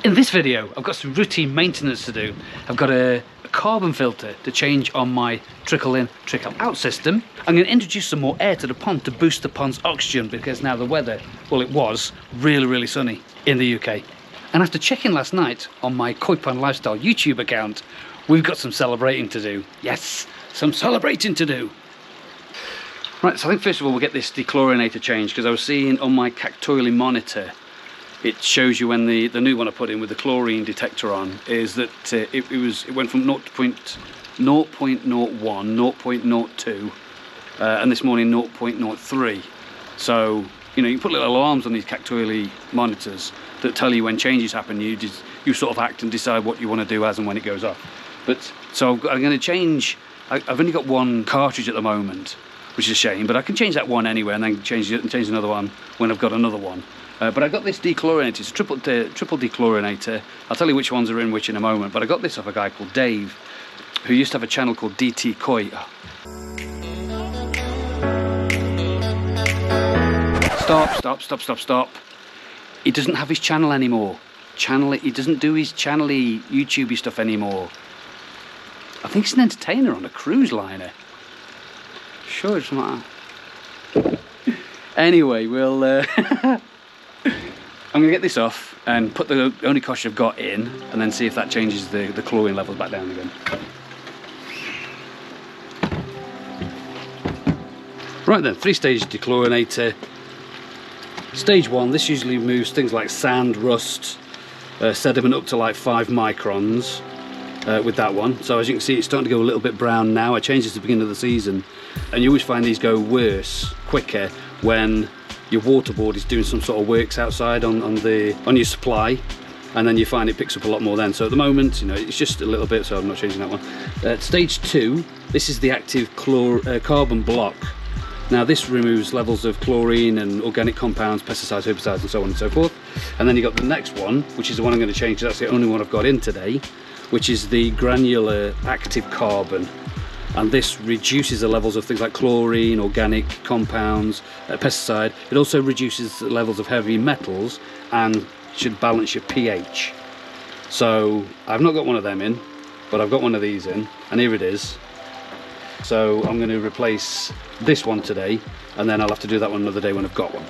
In this video, I've got some routine maintenance to do. I've got a carbon filter to change on my trickle in, trickle out system. I'm going to introduce some more air to the pond to boost the pond's oxygen, because now the weather, well, it was really sunny in the UK. And after checking last night on my KoiPondLifestyle YouTube account, we've got some celebrating to do. Yes, some celebrating to do. Right, so I think first of all we'll get this dechlorinator changed, because I was seeing on my Kactoily monitor, it shows you when the new one I put in with the chlorine detector on is that it went from 0.01, 0.02, and this morning 0.03. So you know, you put little alarms on these Kactoily monitors that tell you when changes happen. You sort of act and decide what you want to do as and when it goes off. But so I'm going to change. I've only got one cartridge at the moment, which is a shame, but I can change that one anyway and then change another one when I've got another one. But I got this dechlorinator. It's a triple dechlorinator. I'll tell you which ones are in which in a moment, but I got this off a guy called Dave, who used to have a channel called DT Koi. Stop. He doesn't have his channel anymore. He doesn't do his channel-y, YouTube-y stuff anymore. I think he's an entertainer on a cruise liner. Sure, it's not. Anyway, we'll I'm gonna get this off and put the only cartridge I've got in, and then see if that changes the chlorine levels back down again. Right then, 3-stage dechlorinator. Stage 1, this usually removes things like sand, rust, sediment up to like 5 microns with that one. So as you can see, it's starting to go a little bit brown now. I changed this at the beginning of the season, and you always find these go worse, quicker, when your water board is doing some sort of works outside on your supply, and then you find it picks up a lot more then. So at the moment, you know, it's just a little bit, so I'm not changing that one. Stage 2, this is the active carbon block. Now this removes levels of chlorine and organic compounds, pesticides, herbicides and so on and so forth. And then you've got the next one, which is the one I'm going to change. That's the only one I've got in today, which is the granular active carbon. And this reduces the levels of things like chlorine, organic compounds, pesticide. It also reduces the levels of heavy metals and should balance your pH. So I've not got one of them in, but I've got one of these in, and here it is. So I'm going to replace this one today, and then I'll have to do that one another day when I've got one.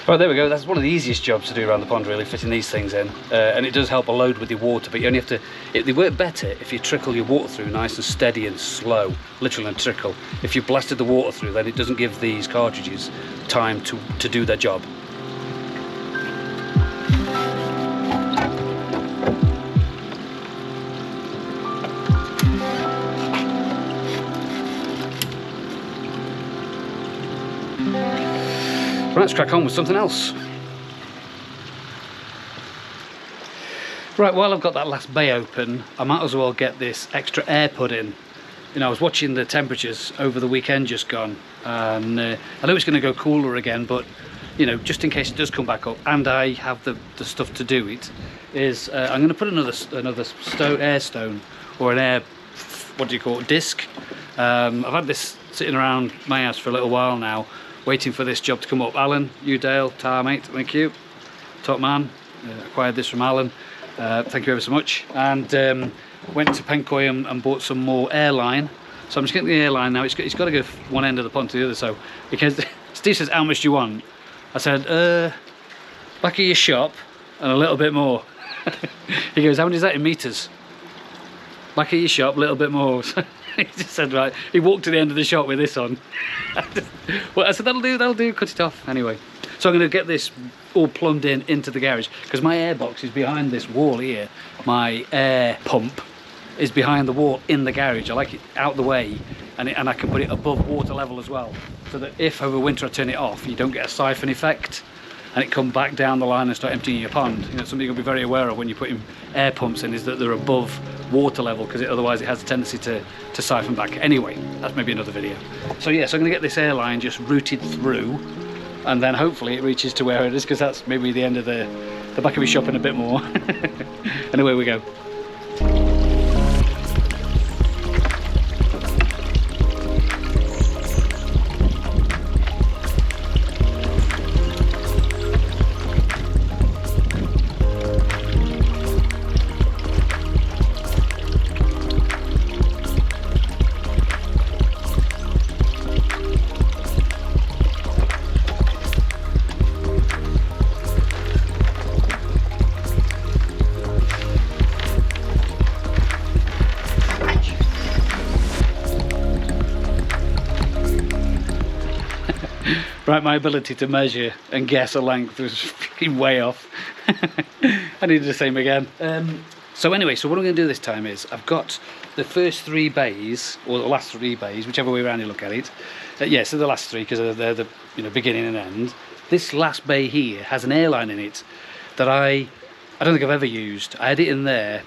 Right, there we go. That's one of the easiest jobs to do around the pond, really, fitting these things in. And it does help a load with your water, but you only have to, they work better if you trickle your water through nice and steady and slow, literally and trickle. If you blasted the water through, then it doesn't give these cartridges time to do their job. Right, let's crack on with something else. Right, while I've got that last bay open, I might as well get this extra air put in. You know, I was watching the temperatures over the weekend just gone, and I know it's going to go cooler again, but you know, just in case it does come back up, and I have the stuff to do it, is I'm going to put another air stone, or an air, what do you call it, disc. I've had this sitting around my house for a little while now, waiting for this job to come up. Alan, Udale, tar mate, thank you, top man. Acquired this from Alan, thank you ever so much. And went to Pencoy and bought some more airline. So I'm just getting the airline now. It's got to go from one end of the pond to the other. So because Steve says, how much do you want? I said, back at your shop and a little bit more. He goes, how much is that in meters? Back at your shop, a little bit more. He just said, right. He walked to the end of the shop with this on. Well, I said, that'll do, cut it off. Anyway, so I'm going to get this all plumbed into the garage, because my air box is behind this wall here. My air pump is behind the wall in the garage. I like it out the way, and I can put it above water level as well, so that if over winter I turn it off, you don't get a siphon effect and it come back down the line and start emptying your pond. You know, something you'll be very aware of when you're putting air pumps in is that they're above water level, because otherwise it has a tendency to siphon back. Anyway, that's maybe another video. So yeah, so I'm going to get this air line just routed through, and then hopefully it reaches to where it is, because that's maybe the end of the back of his shop and a bit more. And away we go. Right, my ability to measure and guess a length was freaking way off. I need the same again. So anyway, so what I'm going to do this time is, I've got the first 3 bays, or the last 3 bays, whichever way around you look at it. Yeah, so the last 3, because they're the beginning and end. This last bay here has an airline in it that I don't think I've ever used. I had it in there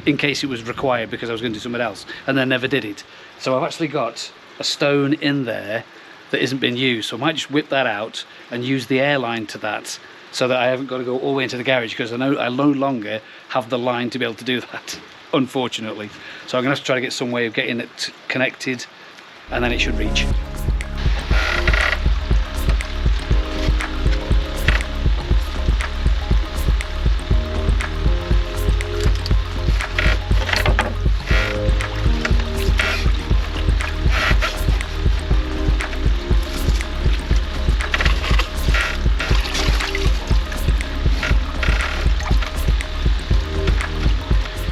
in case it was required, because I was going to do something else, and then never did it. So I've actually got a stone in there that isn't being used, so I might just whip that out and use the airline to that, so that I haven't got to go all the way into the garage, because I know I no longer have the line to be able to do that, unfortunately. So I'm going to have to try to get some way of getting it connected, and then it should reach.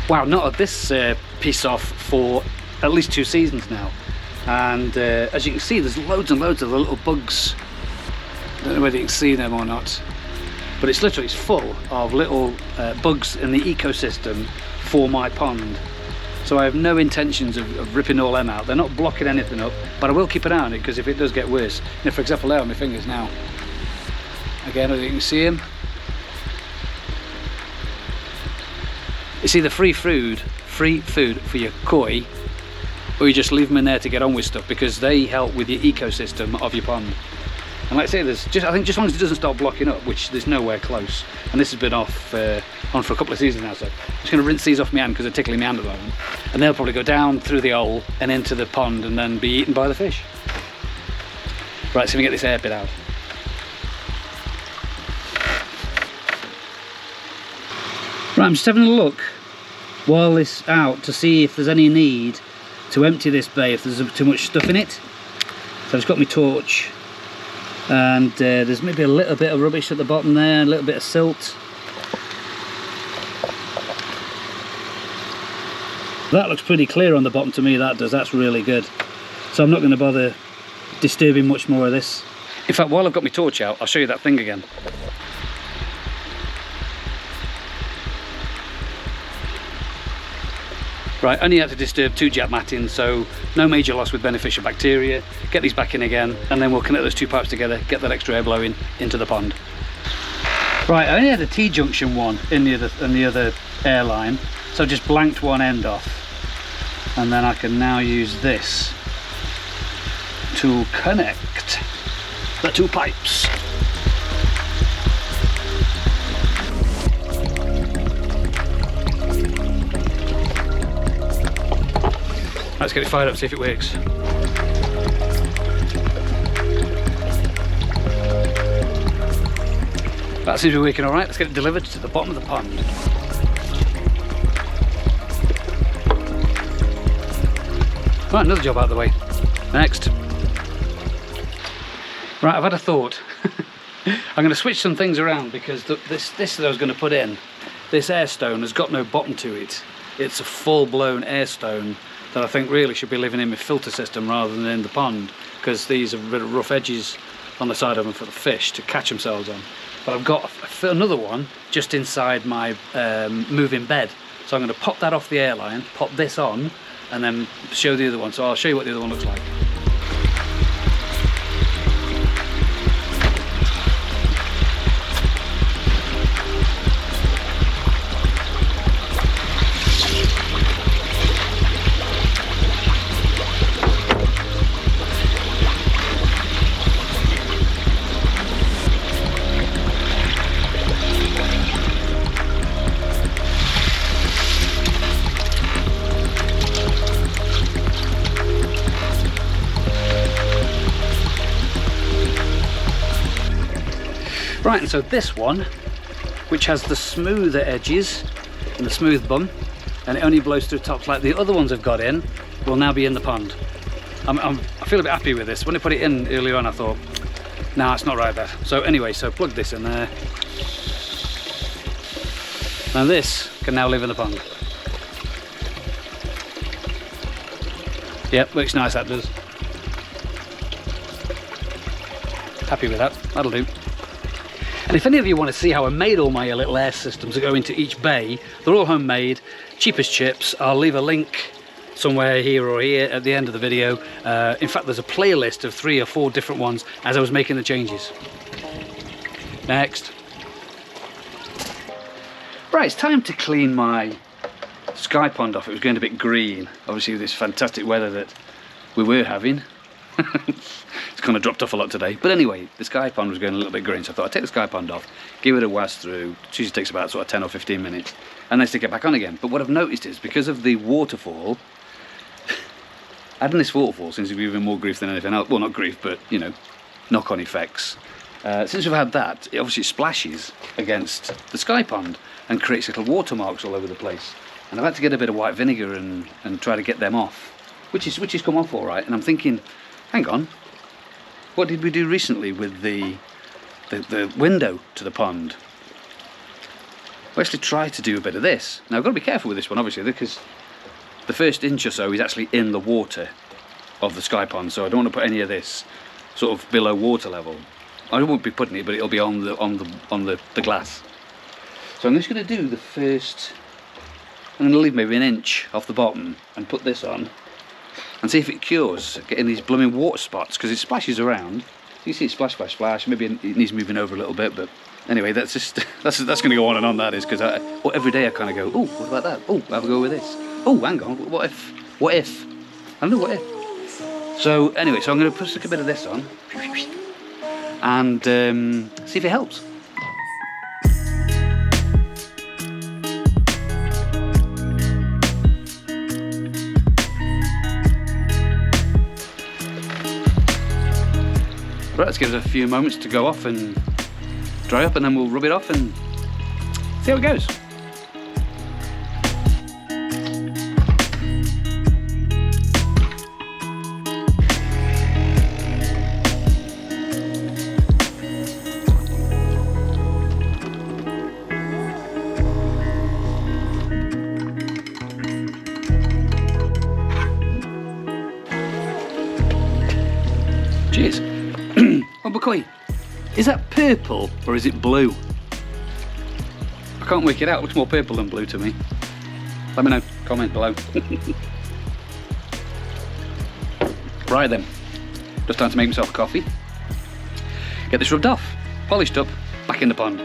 Wow, not had this piece off for at least 2 seasons now, and as you can see, there's loads and loads of the little bugs. I don't know whether you can see them or not, but it's full of little bugs in the ecosystem for my pond. So I have no intentions of ripping all them out. They're not blocking anything up, but I will keep an eye on it, because if it does get worse, you know, for example, there on my fingers now, again, as you can see them. It's either free food for your koi, or you just leave them in there to get on with stuff, because they help with your ecosystem of your pond. And like I say, I think just as long as it doesn't start blocking up, which there's nowhere close, and this has been on for a couple of seasons now, so I'm just going to rinse these off my hand, because they're tickling my hand at the moment, and they'll probably go down through the hole and into the pond and then be eaten by the fish. Right, so we get this air bit out. Right, I'm just having a look while this out to see if there's any need to empty this bay, if there's too much stuff in it. So I've just got my torch, and there's maybe a little bit of rubbish at the bottom there, a little bit of silt. That looks pretty clear on the bottom to me, that does. That's really good. So I'm not going to bother disturbing much more of this. In fact, while I've got my torch out, I'll show you that thing again. Right, only had to disturb 2 jack mattings, so no major loss with beneficial bacteria. Get these back in again, and then we'll connect those 2 pipes together, get that extra air blowing into the pond. Right, I only had a T-junction one in the other airline, so just blanked one end off, and then I can now use this to connect the 2 pipes. Let's get it fired up, see if it works. That seems to be working alright. Let's get it delivered to the bottom of the pond. Right, another job out of the way. Next. Right, I've had a thought. I'm going to switch some things around, because this that I was going to put in, this air stone has got no bottom to it. It's a full-blown air stone that I think really should be living in my filter system rather than in the pond, because these are a bit of rough edges on the side of them for the fish to catch themselves on. But I've got another one just inside my moving bed, So I'm going to pop that off the airline, pop this on, and then show the other one. So I'll show you what the other one looks like. Right, and so this one, which has the smoother edges and the smooth bum, and it only blows through tops like the other ones have got in, will now be in the pond. I feel a bit happy with this. When I put it in earlier on, I thought, nah, it's not right there. So anyway, so plug this in there. And this can now live in the pond. Yep, looks nice, that does. Happy with that, that'll do. And if any of you want to see how I made all my little air systems that go into each bay, they're all homemade, cheap as chips. I'll leave a link somewhere here or here at the end of the video. In fact, there's a playlist of 3 or 4 different ones as I was making the changes. Next. Right, it's time to clean my sky pond off. It was going a bit green, obviously with this fantastic weather that we were having. It's kind of dropped off a lot today, but anyway, the sky pond was going a little bit green, so I thought I'd take the sky pond off, give it a whiz through. It usually takes about sort of 10 or 15 minutes, and then stick it back on again. But what I've noticed is, because of the waterfall, adding this waterfall seems to be even more grief than anything else. Well, not grief, but, you know, knock-on effects. Since we've had that, it obviously splashes against the sky pond and creates little watermarks all over the place. And I've had to get a bit of white vinegar and try to get them off, which has come off all right. And I'm thinking, hang on, what did we do recently with the window to the pond? We actually tried to do a bit of this. Now I've got to be careful with this one, obviously, because the first inch or so is actually in the water of the sky pond, so I don't want to put any of this sort of below water level. I won't be putting it, but it'll be on the glass. So I'm just going to do the first. I'm going to leave maybe an inch off the bottom and put this on and see if it cures getting these blooming water spots, because it splashes around. You see it splash, splash, splash. Maybe it needs moving over a little bit, but anyway, that's going to go on and on. That is, because every day I kind of go, oh, what about that? Oh, have a go with this. Oh, hang on, what if? What if? I don't know, what if? So anyway, so I'm going to put a bit of this on and see if it helps. Right, let's give it a few moments to go off and dry up, and then we'll rub it off and see how it goes. Cheers. Oh, Koi, is that purple or is it blue? I can't work it out. It looks more purple than blue to me. Let me know. Comment below. Right then. Just time to make myself a coffee. Get this rubbed off, polished up, back in the pond.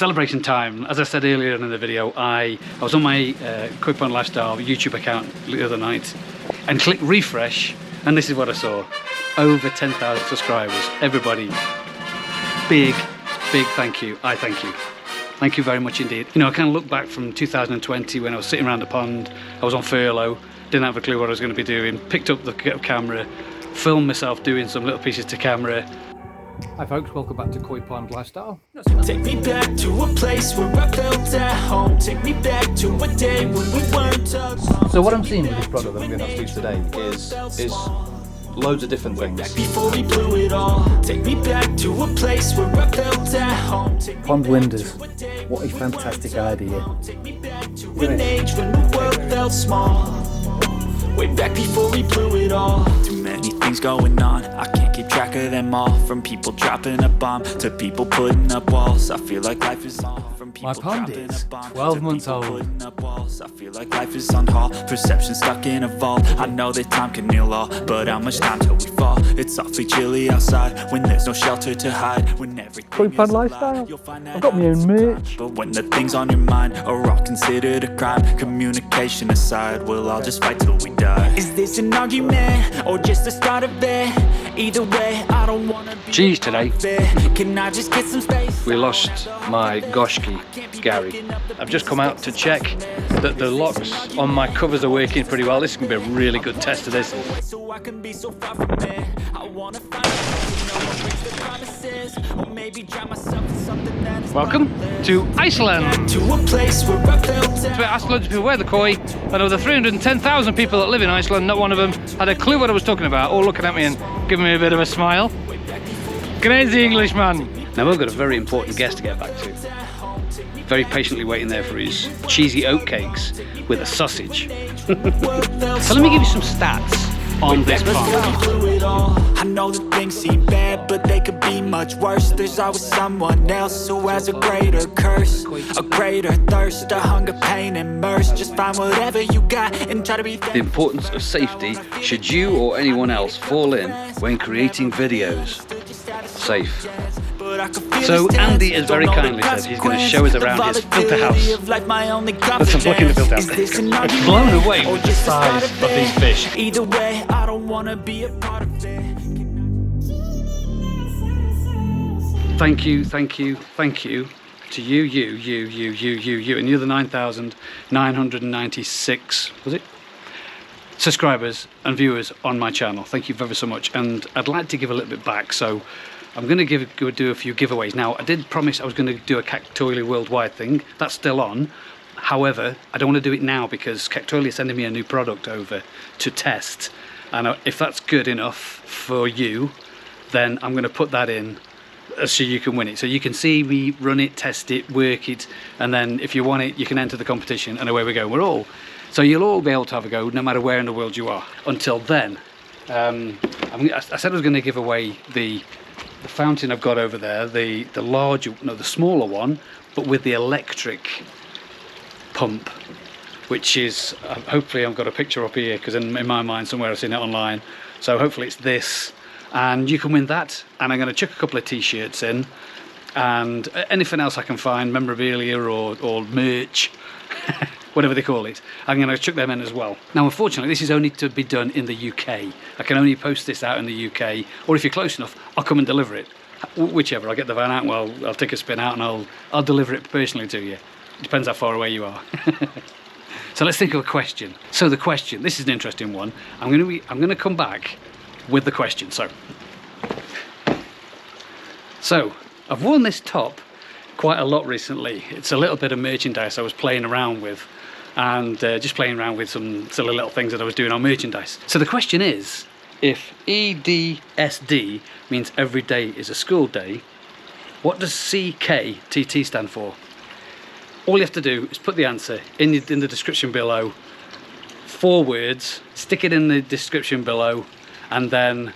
celebration time. As I said earlier in the video, I was on my KoiPondLifestyle YouTube account the other night and clicked refresh, and this is what I saw. Over 10,000 subscribers. Everybody, big thank you. I thank you. Thank you very much indeed. You know, I kind of look back from 2020 when I was sitting around the pond. I was on furlough, didn't have a clue what I was going to be doing. Picked up the camera, filmed myself doing some little pieces to camera. Hi folks, welcome back to KoiPondLifestyle. Take me back to a place where I felt at home. Take me back to a day when we weren't touched. So what I'm seeing with this product that I'm going to do today is loads of different things. Before we blew it all, take me back to a place where I felt at home. Pond windows, what a fantastic idea. Take me back to an age when the world felt small. Way back before we blew it all. Too many things going on, I can't keep track of them all. From people dropping a bomb to people putting up walls. I feel like life is on. From people My pond dropping is a bomb 12 to months people old. putting up walls. I feel like life is on hold. Perception stuck in a vault. I know that time can heal all, but how much time till we fall? It's awfully chilly outside when there's no shelter to hide. When everything is a lie, you'll find that I've got my own merch. but when the things on your mind are all considered a crime, communication aside, we'll all just fight till we die. Is this an argument or just the start of it? Either way, I don't wanna be Cheese today. Can I just get some space? We lost my Goshki, Gary. I've just come out to check that the locks on my covers are working pretty well. This is going to be a really good test of this. So I can be so far from it. I wanna find the promises, or maybe drown myself in something that is Welcome to Iceland. to a place where I felt I asked loads of people where the koi, and of the 310,000 people that live in Iceland, not one of them had a clue what I was talking about, all looking at me and giving me a bit of a smile. Crazy Englishman. Now we've got a very important guest to get back to. Very patiently waiting there for his cheesy oatcakes with a sausage. So let me give you some stats on this pond. I know that things seem bad, but they could be much worse. There's always someone else who has a greater curse, a greater thirst, a hunger, pain, and mercy. Just find whatever you got and try to be The importance of safety should you or anyone else fall in when creating videos. Safe. So Andy has very kindly said he's going to show us around his filter house. Let's have a look in the filter house. I'm blown away with the size of these fish. Either way, I don't want to be a part of it. Thank you to you, and you're the 9,996, was it? Subscribers and viewers on my channel. Thank you very so much, and I'd like to give a little bit back, so I'm going to do a few giveaways. Now, I did promise I was going to do a Kactoily worldwide thing. That's still on. However, I don't want to do it now because Kactoily is sending me a new product over to test, and if that's good enough for you, then I'm going to put that in so you can win it. So you can see me run it, test it, work it, and then if you want it, you can enter the competition, and away we go. So you'll all be able to have a go, no matter where in the world you are. Until then, I said I was going to give away the fountain I've got over there, the smaller one, but with the electric pump, which is, hopefully I've got a picture up here, because in my mind somewhere I've seen it online. So hopefully it's this, and you can win that. And I'm going to chuck a couple of t-shirts in, and anything else I can find, memorabilia or merch, whatever they call it, I'm going to chuck them in as well. Now, unfortunately, this is only to be done in the UK. I can only post this out in the UK, or if you're close enough, I'll come and deliver it. Whichever, I'll get the van out, well, I'll take a spin out and I'll deliver it personally to you. It depends how far away you are. So let's think of a question. So the question, this is an interesting one. I'm going to come back with the question. So I've worn this top quite a lot recently. It's a little bit of merchandise I was playing around with, and just playing around with some silly little things that I was doing on merchandise. So the question is, if EDSD means every day is a school day, what does CKTT stand for? All you have to do is put the answer in the description below, 4 words, stick it in the description below, and then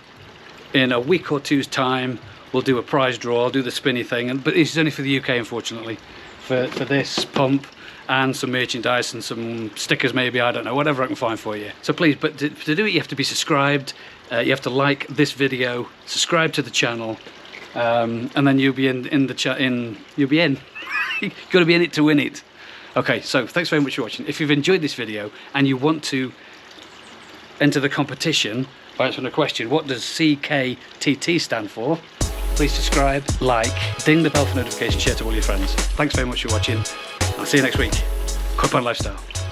in a week or two's time we'll do a prize draw. I'll do the spinny thing, but this is only for the UK, unfortunately, for this pump and some merchandise and some stickers maybe, I don't know, whatever I can find for you. So please, but to do it you have to be subscribed, you have to like this video, subscribe to the channel, and then you'll be in the chat. You'll be in. You've got to be in it to win it. Okay, so thanks very much for watching. If you've enjoyed this video and you want to enter the competition by answering a question, what does CKTT stand for? Please subscribe, like, ding the bell for notifications, share to all your friends. Thanks very much for watching. I'll see you next week. KoiPondLifestyle.